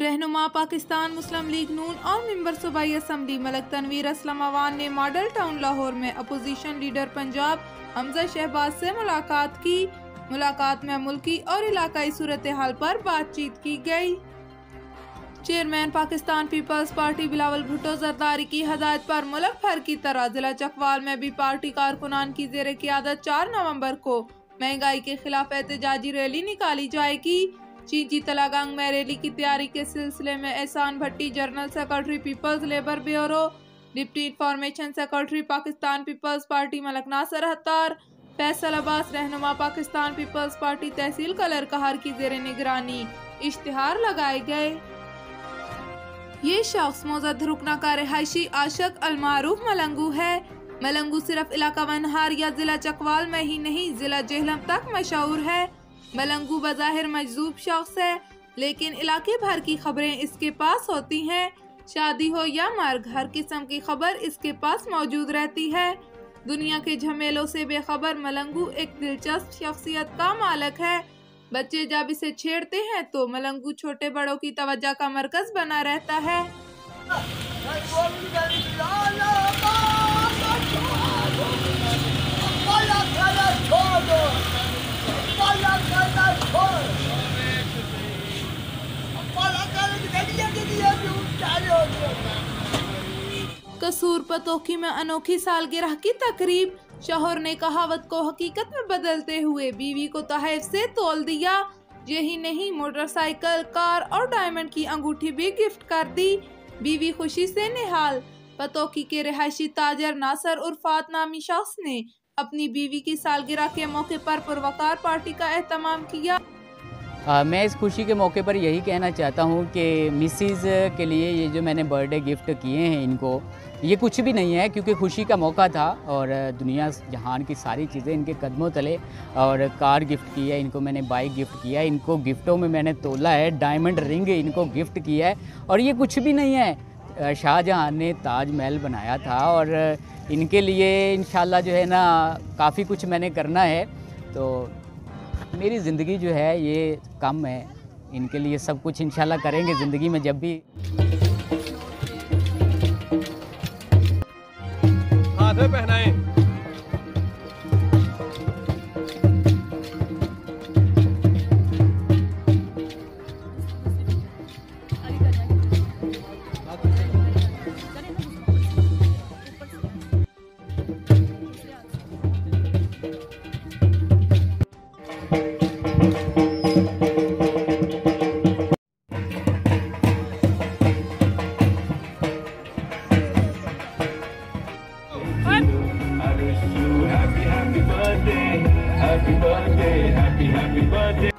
रहनुमा पाकिस्तान मुस्लिम लीग नून और मेंबर सूबाई असम्बली मलक तनवीर असलम अवान ने मॉडल टाउन लाहौर में अपोजिशन लीडर पंजाब हमजा शहबाज से मुलाकात की। मुलाकात में मुल्की और इलाकाई सूरत हाल पर बातचीत की गई। चेयरमैन पाकिस्तान पीपल्स पार्टी बिलावल भुट्टो जरदारी की हदायत पर मुल्क भर की तरह जिला चकवाल में भी पार्टी कारकुनान की जेर क़ियादत 4 नवंबर को महंगाई के खिलाफ एहतजाजी रैली निकाली जाएगी। चीची तलागंग में रैली की तैयारी के सिलसिले में Ehsan Bhatti, general secretary Peoples Labour Bureau, deputy information secretary Pakistan Peoples Party Malak Nasir Hattar, Faisal Abbas रहनुमा पाकिस्तान पीपल्स पार्टी तहसील कलर कहर की जेर निगरानी इश्तिहार लगाए गए। ये शख्स मौजूद रुकना का रिहायशी आशिक अलमारूफ मलंगू है। मलंगू सिर्फ इलाका वनहार या जिला चकवाल में ही नहीं जिला जेहलम तक मशहूर है। मलंगू बज़ाहिर मजजूब शख्स है, लेकिन इलाके भर की खबरें इसके पास होती हैं। शादी हो या मर्ग, हर किस्म की खबर इसके पास मौजूद रहती है। दुनिया के झमेलों से बेखबर मलंगू एक दिलचस्प शख्सियत का मालिक है। बच्चे जब इसे छेड़ते हैं तो मलंगू छोटे बड़ों की तवज्जो का मरकज बना रहता है। कसूर पतोखी में अनोखी सालगिरह की तकरीब, शौहर ने कहावत को हकीकत में बदलते हुए बीवी को तोहफे से तोल दिया। यही नहीं, मोटरसाइकिल, कार और डायमंड की अंगूठी भी गिफ्ट कर दी। बीवी खुशी से निहाल। पतोखी के रिहायशी ताजर नासिर उर्फात नामी शख्स ने अपनी बीवी की सालगिरह के मौके पर पुरवकार पार्टी का एहतमाम किया। मैं इस खुशी के मौके पर यही कहना चाहता हूँ कि मिसिज़ के लिए ये जो मैंने बर्थडे गिफ्ट किए हैं इनको, ये कुछ भी नहीं है, क्योंकि खुशी का मौका था और दुनिया जहान की सारी चीज़ें इनके कदमों तले। और कार गिफ्ट की है इनको, मैंने बाइक गिफ्ट किया है इनको, गिफ्टों में मैंने तोला है, डायमंड रिंग इनको गिफ्ट किया है। और ये कुछ भी नहीं है, शाहजहां ने ताजमहल बनाया था और इनके लिए इंशाल्लाह जो है ना काफ़ी कुछ मैंने करना है। तो मेरी ज़िंदगी जो है ये कम है, इनके लिए सब कुछ इंशाल्लाह करेंगे ज़िंदगी में। जब भी हाथ में पहनाएं। Happy birthday, happy birthday, happy birthday